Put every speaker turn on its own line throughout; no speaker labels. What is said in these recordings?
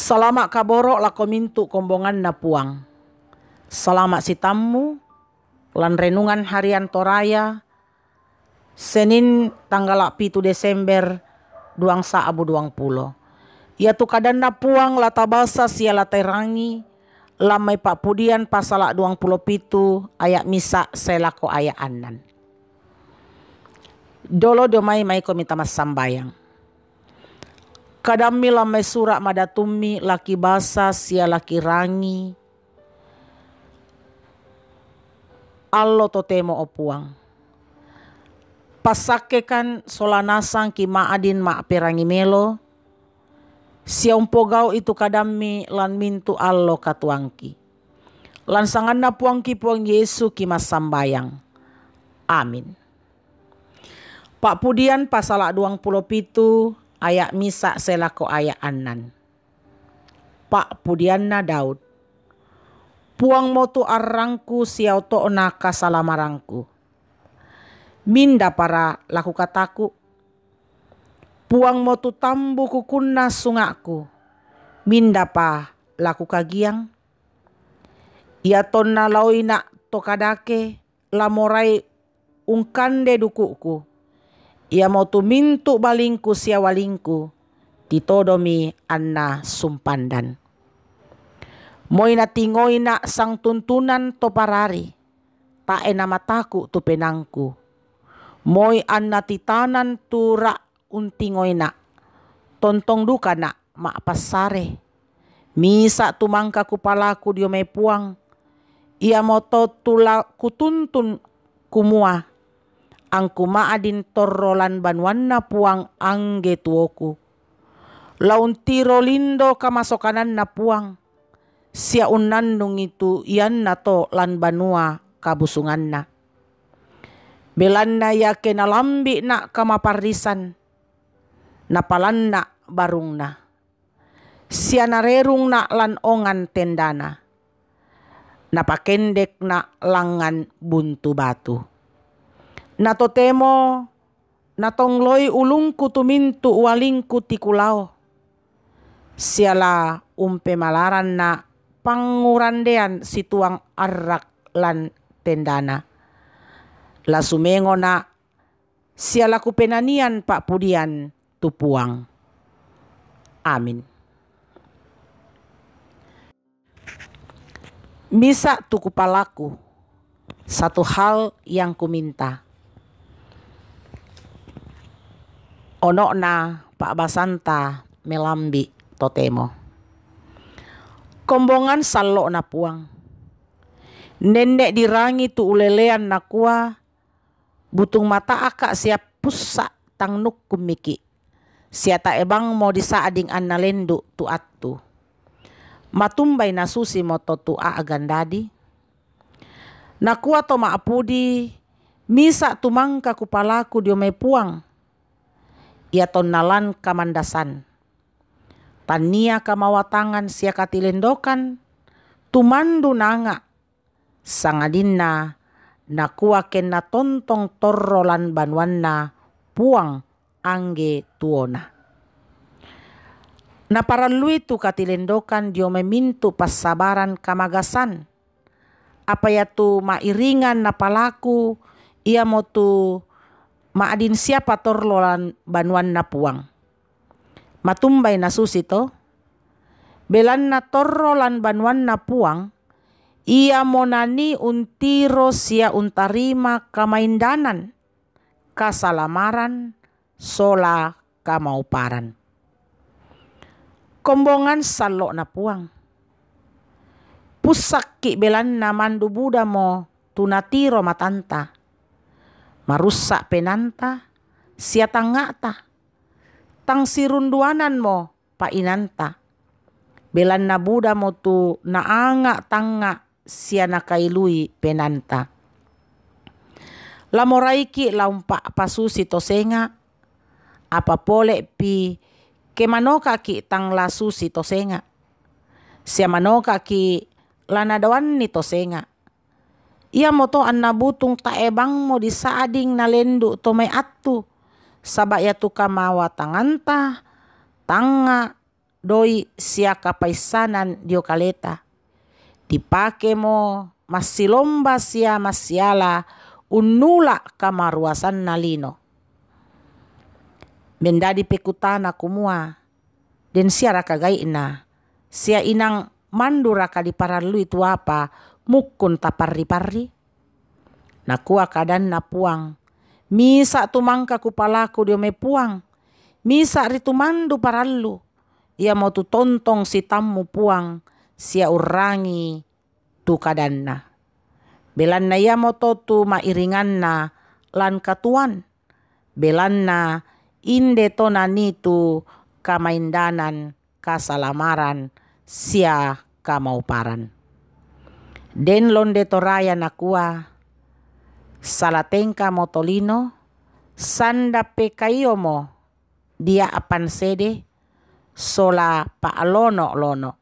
Salama kaboro lako mintu kombongan na puang. Salama si tamu lan renungan harian Toraya Senin tanggal 7 Desember 2020. Ia tu kadan na puang lata basa sia latai rangi lamai pak pudian pasal 27 ayat misa selako ayat anan. Dolo domai mai komita mas sambayang. Kadami lamai surak madatumi laki basa sia laki rangi. Allo totemo opuang. Pasake kan solanasang ki maadin ma perangi melo. Sia umpogau itu kadami lan mintu allo katuangki. Lan sangan na puangki puang Yesu ki mas sambayang. Amin. Pak pudian pasal 27 ayat misa selako ayat anan. Pak pudianna Daud. Puang motu arrangku siau to'na kasalamarangku. Minda para laku kataku. Puang motu tambu kukunna sungakku. Minda pa laku kagiang. Ia tonna lauina tokadake lamorai ungkande dukuku. Ia mau tu mintu balingku sia walingku titodomi anna sumpandan. Moina tingoina sang tuntunan toparari tae nama taku tu penangku. Moi anna titanan tura untingoina tontong duka na mak pasare. Misa tumangka kupalaku diome puang. Ia moto tula kutuntun kumua. Angku maadin torrolan banwanna puang angge tuoku. Launtiro lindo kamasokanan na puang. Sia unandung itu ian na to lan banua kabusungan na. Belanna ya kenalambi na kamaparisan. Napalan na barung na. Sia narerung na lan ongan tendana. Napakendek na langan buntu batu. Natotemo natongloi ulungku tumintu walingku tikulao. Siala umpe malaran na pangurandean situang arrak lan tendana. La sumengo na siala kupenanian pak pudian tupuang. Amin. Misa tukupalaku satu hal yang kuminta. Ono na Pak Basanta melambi totemo. Kombongan salo na puang. Nenek dirangi tu ulelean na kua. Butung mata akak siap pusak tang nuk kumiki. Siata ebang mau disaading analendu tu atu. Matumbay na susi moto tu agandadi. Nakua to maapudi. Misa tumangka kupalaku diomay puang. Ia tonalan kamandasan. Tania kamawatangan sia katilendokan. Tumandu nanga. Sangadina nakua kena tontong torrolan banwanna puang angge tuona. Naparalui tu katilendokan dio memintu pasabaran kamagasan. Apa ya tu mairingan napalaku ia mau tu maadin siapa torlolan banuan na puang. Matumbay na susito. Belan na torlolan banuan na puang. Ia monani untiro sia untarima kamaindanan. Kasalamaran sola kamauparan. Kombongan salo na puang. Pusaki belan na mandu buda mo tunatiro matanta. Marusak penanta, sia tangata. Tang sirunduanan mo painanta. Belan na buda mo tu naanga tanga sia nakailui penanta. Lamoraiki laumpa pasusi tosenga. Apa pole pi kemanoka ki tang lasusi tosenga. Sia manoka ki lanadawan ni tosenga. Ia moto anna butung taebang mo disaading nalendu to may atu. Sabak ya tu kamawa tanganta, tanga, doi sia kapaisanan dio kaleta. Dipake mo masilomba sia masiala unula kamaruasan nalino. Mendadi pekutana kumua den sia raka gaina. Sia inang mandura kadi paralui itu apa mukun taparri-parri. Nakua kadan na puang. Misa tumangka kupalaku dio me puang. Misa ritu mandu parallu. Ia mau tu tontong si tamu puang. Sia urangi tu kadanna. Belanna ia mau tu mairinganna lan katuan. Belanna inde tonani tu kamaindanan kasalamaran sia kamauparan. Den londe toraya nakua. Salatengka motolino. Sanda pekaiomo. Dia apan sede. Sola paalono-lono.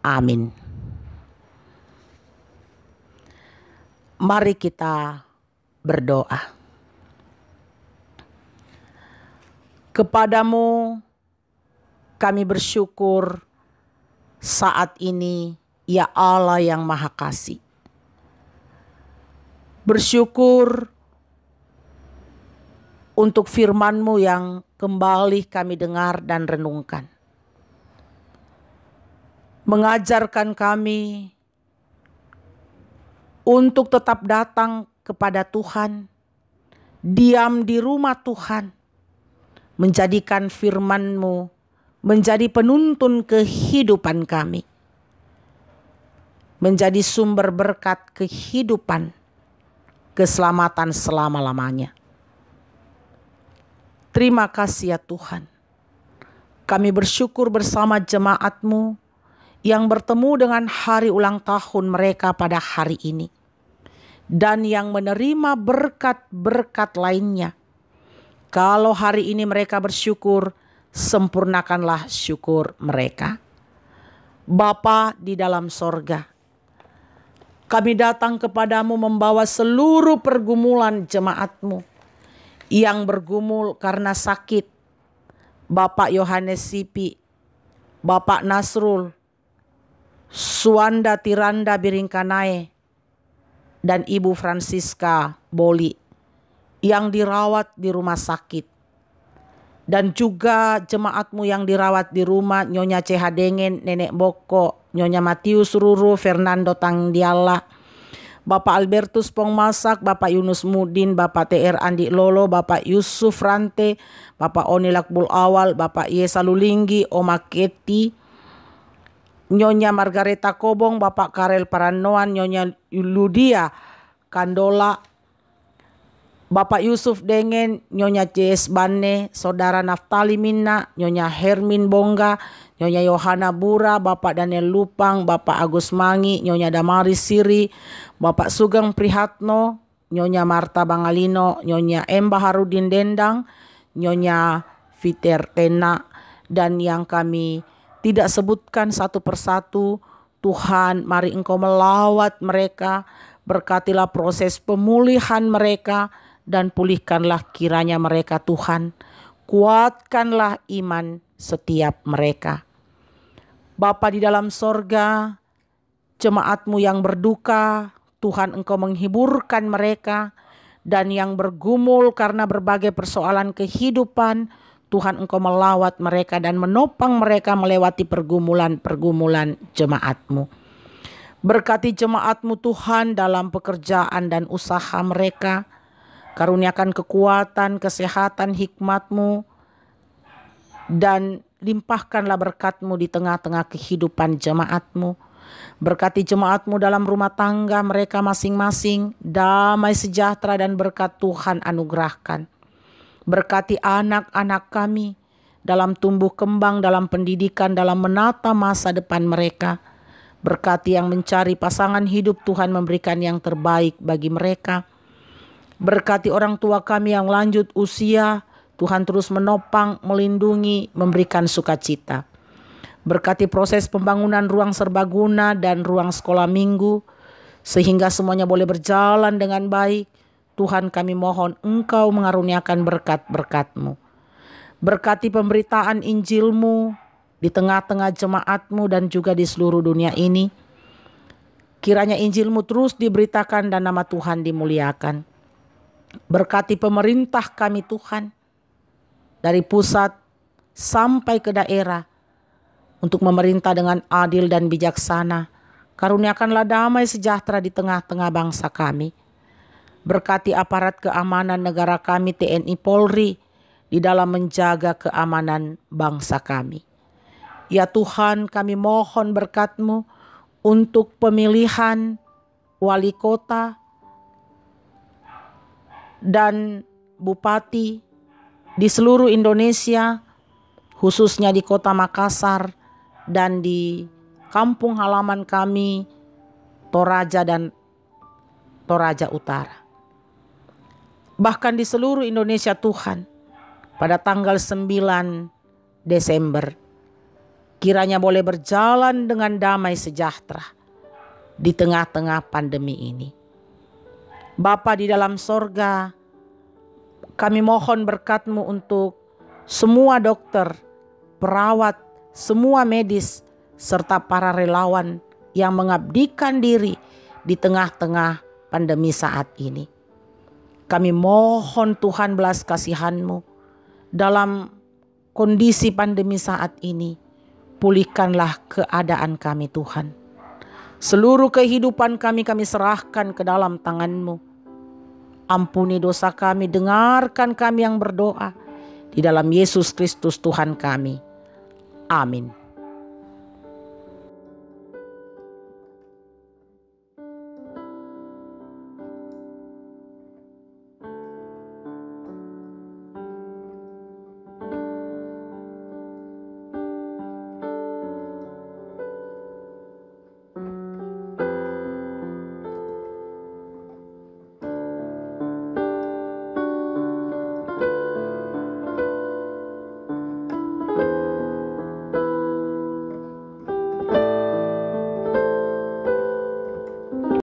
Amin. Mari kita berdoa. Kepadamu kami bersyukur saat ini, ya Allah yang Maha Kasih. Bersyukur untuk firman-Mu yang kembali kami dengar dan renungkan. Mengajarkan kami untuk tetap datang kepada Tuhan, diam di rumah Tuhan, menjadikan firman-Mu menjadi penuntun kehidupan kami, menjadi sumber berkat kehidupan, keselamatan selama-lamanya. Terima kasih ya Tuhan. Kami bersyukur bersama jemaat-Mu yang bertemu dengan hari ulang tahun mereka pada hari ini. Dan yang menerima berkat-berkat lainnya. Kalau hari ini mereka bersyukur, sempurnakanlah syukur mereka. Bapa di dalam sorga, kami datang kepadamu membawa seluruh pergumulan jemaat-Mu yang bergumul karena sakit. Bapak Yohanes Sipi, Bapak Nasrul, Suanda Tiranda Biringkanae, dan Ibu Francisca Boli yang dirawat di rumah sakit. Dan juga jemaat-Mu yang dirawat di rumah, Nyonya CH Dengen, Nenek Boko, Nyonya Matius Ruru, Fernando Tangdiala, Bapak Albertus Pongmasak, Bapak Yunus Mudin, Bapak TR Andi Lolo, Bapak Yusuf Rante, Bapak Oni Lakbul Awal, Bapak Yesa Lulinggi, Oma Keti, Nyonya Margareta Kobong, Bapak Karel Paranoan, Nyonya Ludia Kandola, Bapak Yusuf Dengen, Nyonya CS Bane, Saudara Naftali Minna, Nyonya Hermin Bongga, Nyonya Yohana Bura, Bapak Daniel Lupang, Bapak Agus Mangi, Nyonya Damaris Siri, Bapak Sugeng Prihatno, Nyonya Marta Bangalino, Nyonya Emba Harudin Dendang, Nyonya Fiter Tena, dan yang kami tidak sebutkan satu persatu. Tuhan, mari Engkau melawat mereka, berkatilah proses pemulihan mereka, dan pulihkanlah kiranya mereka Tuhan. Kuatkanlah iman setiap mereka. Bapa di dalam sorga, jemaat-Mu yang berduka, Tuhan Engkau menghiburkan mereka. Dan yang bergumul karena berbagai persoalan kehidupan, Tuhan Engkau melawat mereka dan menopang mereka melewati pergumulan-pergumulan jemaat-Mu. Berkati jemaat-Mu Tuhan dalam pekerjaan dan usaha mereka. Karuniakan kekuatan, kesehatan, hikmat-Mu, dan limpahkanlah berkat-Mu di tengah-tengah kehidupan jemaat-Mu. Berkati jemaat-Mu dalam rumah tangga mereka masing-masing, damai sejahtera dan berkat Tuhan anugerahkan. Berkati anak-anak kami dalam tumbuh kembang, dalam pendidikan, dalam menata masa depan mereka. Berkati yang mencari pasangan hidup, Tuhan memberikan yang terbaik bagi mereka. Berkati orang tua kami yang lanjut usia, Tuhan terus menopang, melindungi, memberikan sukacita. Berkati proses pembangunan ruang serbaguna dan ruang sekolah minggu, sehingga semuanya boleh berjalan dengan baik. Tuhan kami mohon Engkau mengaruniakan berkat-berkat-Mu. Berkati pemberitaan Injil-Mu di tengah-tengah jemaat-Mu dan juga di seluruh dunia ini. Kiranya Injil-Mu terus diberitakan dan nama Tuhan dimuliakan. Berkati pemerintah kami Tuhan, dari pusat sampai ke daerah, untuk memerintah dengan adil dan bijaksana. Karuniakanlah damai sejahtera di tengah-tengah bangsa kami. Berkati aparat keamanan negara kami, TNI Polri, di dalam menjaga keamanan bangsa kami. Ya Tuhan, kami mohon berkat-Mu untuk pemilihan wali kota dan bupati di seluruh Indonesia, khususnya di kota Makassar dan di kampung halaman kami, Toraja dan Toraja Utara. Bahkan di seluruh Indonesia Tuhan, pada tanggal 9 Desember, kiranya boleh berjalan dengan damai sejahtera di tengah-tengah pandemi ini. Bapa di dalam sorga, kami mohon berkat-Mu untuk semua dokter, perawat, semua medis, serta para relawan yang mengabdikan diri di tengah-tengah pandemi saat ini. Kami mohon Tuhan belas kasihan-Mu dalam kondisi pandemi saat ini. Pulihkanlah keadaan kami Tuhan. Seluruh kehidupan kami serahkan ke dalam tangan-Mu. Ampuni dosa kami, dengarkan kami yang berdoa. Di dalam Yesus Kristus Tuhan kami. Amin.